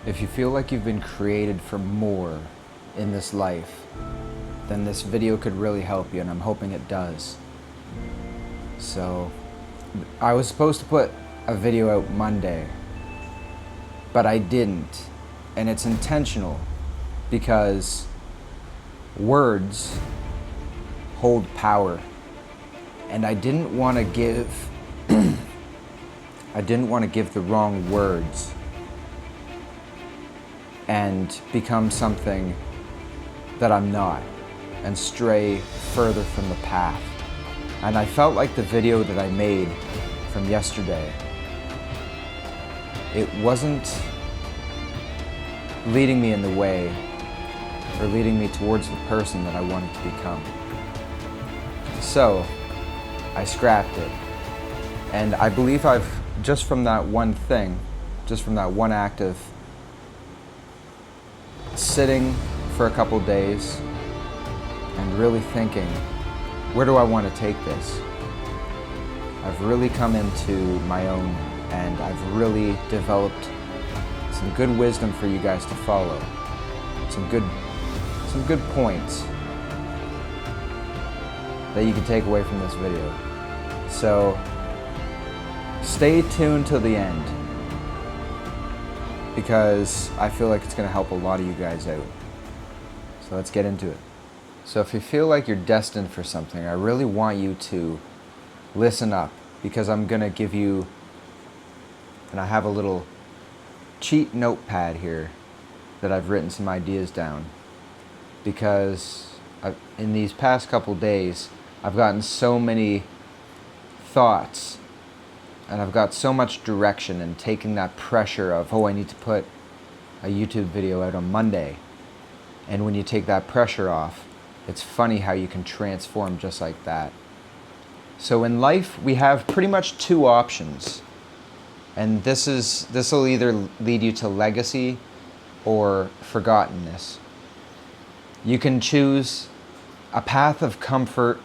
If you feel like you've been created for more in this life, then this video could really help you, and I'm hoping it does. So, I was supposed to put a video out Monday, but I didn't. And it's intentional because words hold power. And I didn't want to give the wrong words and become something that I'm not and stray further from the path. And I felt like the video that I made from yesterday, it wasn't leading me in the way or leading me towards the person that I wanted to become. So I scrapped it. And I believe I've, just from that one thing, just from that one act of sitting for a couple days and really thinking, where do I want to take this? I've really come into my own, and I've really developed some good wisdom for you guys to follow. Some good points that you can take away from this video. So stay tuned till the end, because I feel like it's going to help a lot of you guys out. So let's get into it. So if you feel like you're destined for something, I really want you to listen up, because I'm going to give you, and I have a little cheat notepad here that I've written some ideas down, because in these past couple days I've gotten so many thoughts, and I've got so much direction, and taking that pressure of, oh, I need to put a YouTube video out on Monday. And when you take that pressure off, it's funny how you can transform just like that. So in life, we have pretty much two options. And this will either lead you to legacy or forgottenness. You can choose a path of comfort,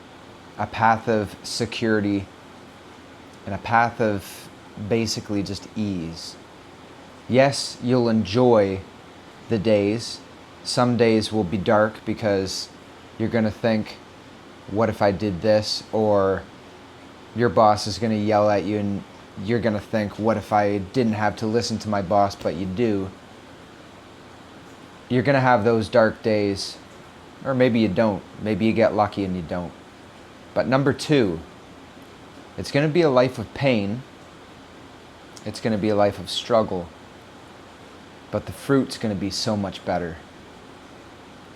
a path of security, and a path of basically just ease. Yes, you'll enjoy the days. Some days will be dark because you're going to think, what if I did this? Or your boss is going to yell at you and you're going to think, what if I didn't have to listen to my boss, but you do? You're going to have those dark days, or maybe you don't. Maybe you get lucky and you don't. But number two, it's going to be a life of pain. It's going to be a life of struggle. But the fruit's going to be so much better.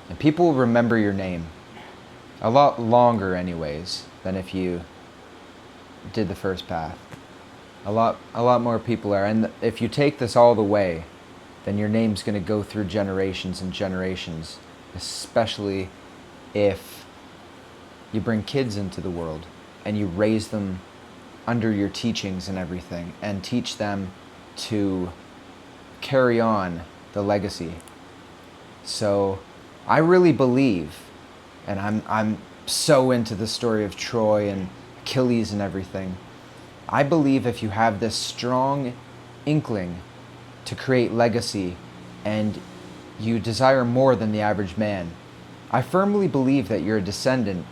And people will remember your name a lot longer anyways than if you did the first path. A lot more people are. And if you take this all the way, then your name's going to go through generations and generations, especially if you bring kids into the world and you raise them under your teachings and everything, and teach them to carry on the legacy. So I really believe, and I'm so into the story of Troy and Achilles and everything, I believe if you have this strong inkling to create legacy and you desire more than the average man, I firmly believe that you're a descendant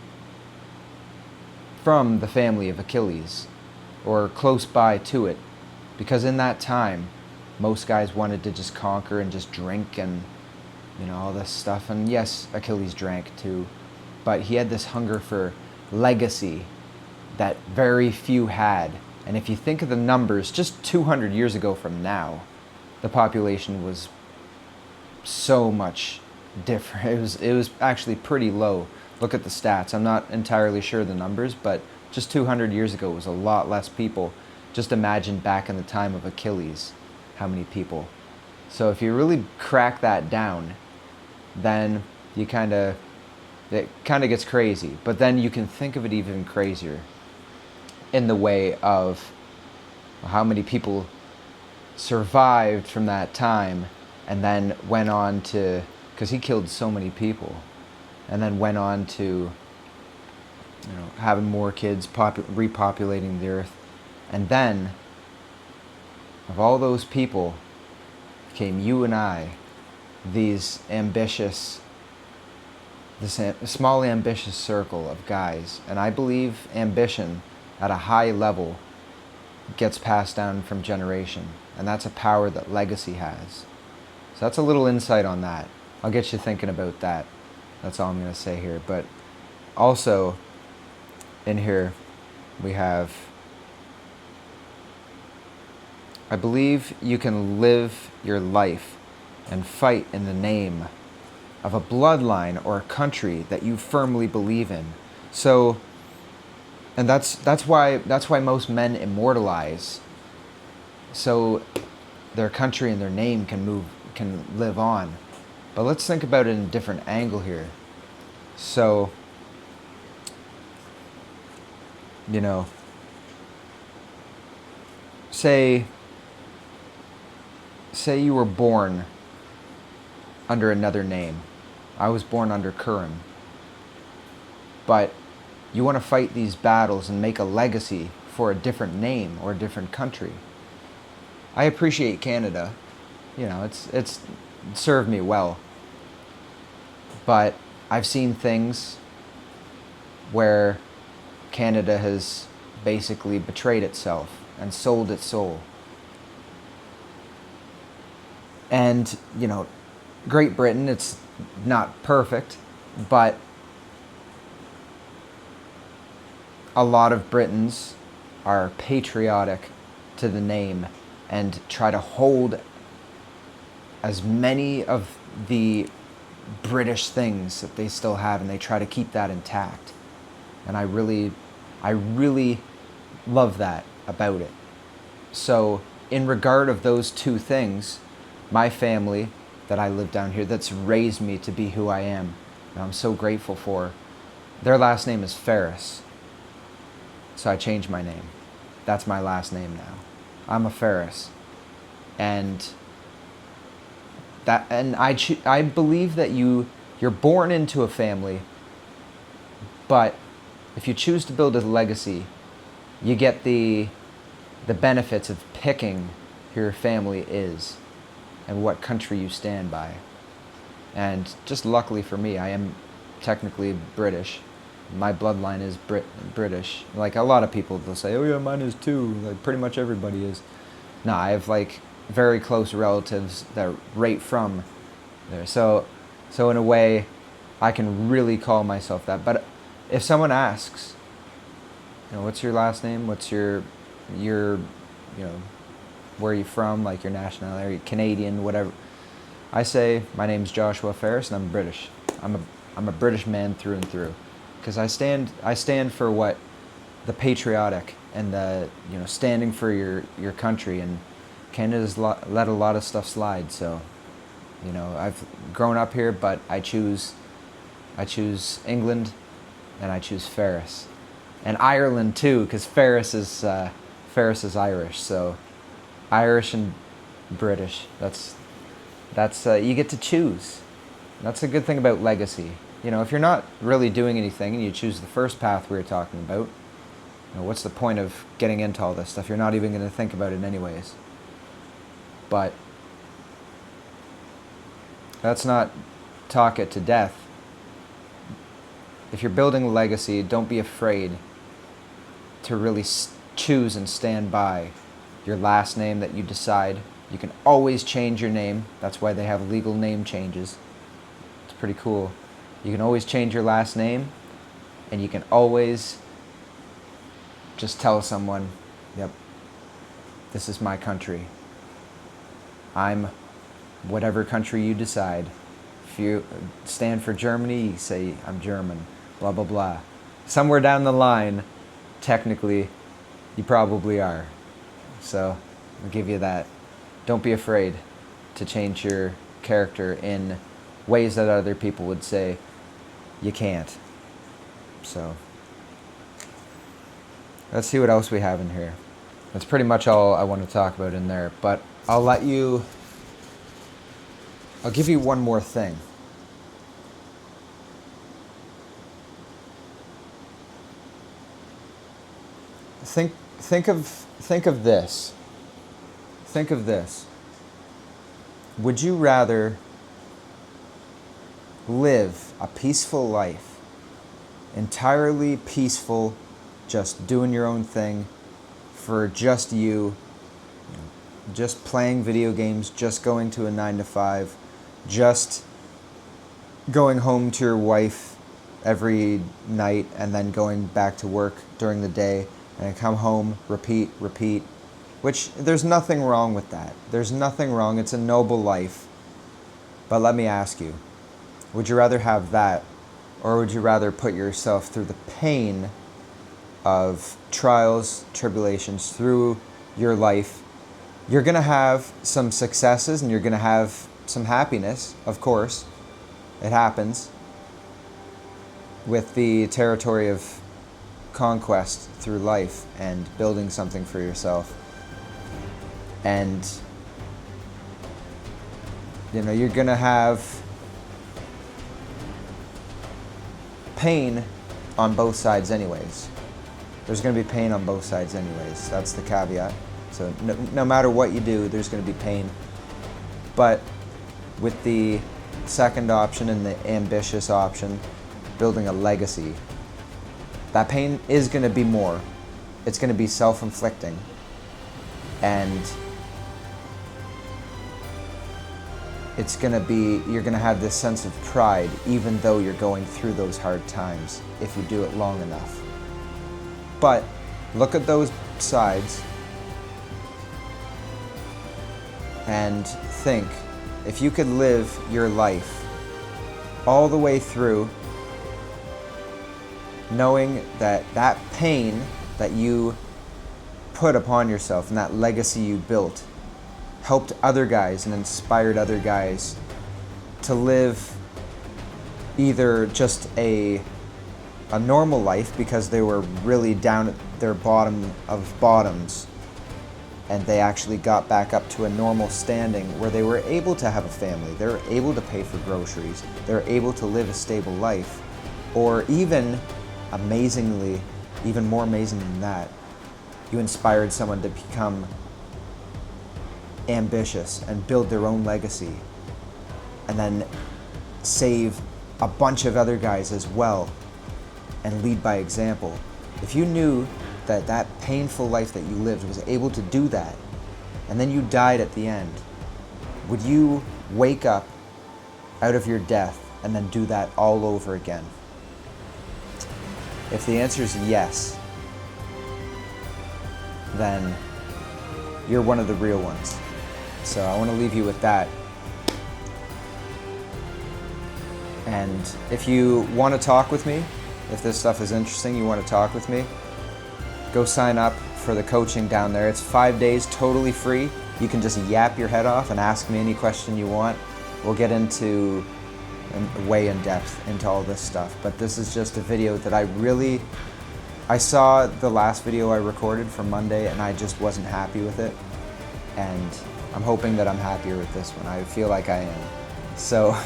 from the family of Achilles, or close by to it, because in that time most guys wanted to just conquer and just drink and all this stuff. And yes, Achilles drank too, but he had this hunger for legacy that very few had. And if you think of the numbers, just 200 years ago from now, the population was so much different. It was actually pretty low. Look at the stats. I'm not entirely sure the numbers, but just 200 years ago was a lot less people. Just imagine back in the time of Achilles, how many people. So if you really crack that down, then it kind of gets crazy. But then you can think of it even crazier in the way of how many people survived from that time and then went on to, because he killed so many people, and then went on to having more kids, repopulating the earth. And then, of all those people, became you and I, this small ambitious circle of guys. And I believe ambition at a high level gets passed down from generation. And that's a power that legacy has. So that's a little insight on that. I'll get you thinking about that. That's all I'm going to say here. But also, in here, we have, I believe you can live your life and fight in the name of a bloodline or a country that you firmly believe in. So, and that's why most men immortalize, so their country and their name can live on. But let's think about it in a different angle here. So, you know, say you were born under another name. I was born under Curran. But you want to fight these battles and make a legacy for a different name or a different country. I appreciate Canada. You know, it's served me well. But I've seen things where Canada has basically betrayed itself and sold its soul. And, you know, Great Britain, it's not perfect, but a lot of Britons are patriotic to the name and try to hold as many of the British things that they still have, and they try to keep that intact. And I really love that about it. So in regard of those two things, my family that I live down here, that's raised me to be who I am, and I'm so grateful for, their last name is Ferris. So I changed my name. That's my last name now. I'm a Ferris. And I believe that you're born into a family, but if you choose to build a legacy, you get the benefits of picking who your family is and what country you stand by. And just luckily for me, I am technically British. My bloodline is British. Like a lot of people, they'll say, oh yeah, mine is too. Like pretty much everybody is. No, I have like very close relatives that are right from there. So in a way, I can really call myself that. But if someone asks, you know, what's your last name? What's your you know, where are you from? Like your nationality, are you Canadian, whatever. I say my name's Joshua Ferris and I'm British. I'm a British man through and through, because I stand for what the patriotic and the, you know, standing for your country. And Canada's let a lot of stuff slide. So, you know, I've grown up here, but I choose England, and I choose Ferris, and Ireland too, because Ferris is Irish. So Irish and British. That's you get to choose. That's a good thing about legacy. You know, if you're not really doing anything and you choose the first path we were talking about, you know, what's the point of getting into all this stuff? You're not even going to think about it anyways. But let's not talk it to death. If you're building a legacy, don't be afraid to really choose and stand by your last name that you decide. You can always change your name. That's why they have legal name changes. It's pretty cool. You can always change your last name, and you can always just tell someone, yep, this is my country. I'm whatever country you decide. If you stand for Germany, you say, I'm German, blah, blah, blah. Somewhere down the line, technically, you probably are. So I'll give you that. Don't be afraid to change your character in ways that other people would say you can't. So let's see what else we have in here. That's pretty much all I want to talk about in there. But I'll give you one more thing. Think of this. Think of this. Would you rather live a peaceful life, entirely peaceful, just doing your own thing for just you, just playing video games, just going to a 9 to 5, just going home to your wife every night and then going back to work during the day and come home, repeat, which there's nothing wrong with that. There's nothing wrong. It's a noble life. But let me ask you, would you rather have that, or would you rather put yourself through the pain of trials, tribulations through your life? You're going to have some successes and you're going to have some happiness, of course. It happens with the territory of conquest through life and building something for yourself. And you're going to have pain on both sides anyways. There's going to be pain on both sides anyways. That's the caveat. So no matter what you do, there's going to be pain. But with the second option and the ambitious option, building a legacy, that pain is going to be more. It's going to be self-inflicting. And it's going to be, you're going to have this sense of pride even though you're going through those hard times if you do it long enough. But look at those sides and think, if you could live your life all the way through knowing that that pain that you put upon yourself and that legacy you built helped other guys and inspired other guys to live either just a normal life because they were really down at their bottom of bottoms and they actually got back up to a normal standing where they were able to have a family, they were able to pay for groceries, they were able to live a stable life, or even amazingly, even more amazing than that, you inspired someone to become ambitious and build their own legacy and then save a bunch of other guys as well and lead by example. If you knew that that painful life that you lived was able to do that and then you died at the end, would you wake up out of your death and then do that all over again? If the answer is yes, then you're one of the real ones. So I want to leave you with that. And if you want to talk with me, if this stuff is interesting, you want to talk with me, go sign up for the coaching down there. It's 5 days, totally free. You can just yap your head off and ask me any question you want. We'll get into way in depth into all this stuff. But this is just a video that I saw the last video I recorded for Monday and I just wasn't happy with it. And I'm hoping that I'm happier with this one. I feel like I am. So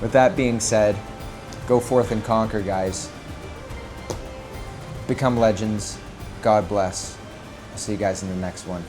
with that being said, go forth and conquer, guys. Become legends. God bless. I'll see you guys in the next one.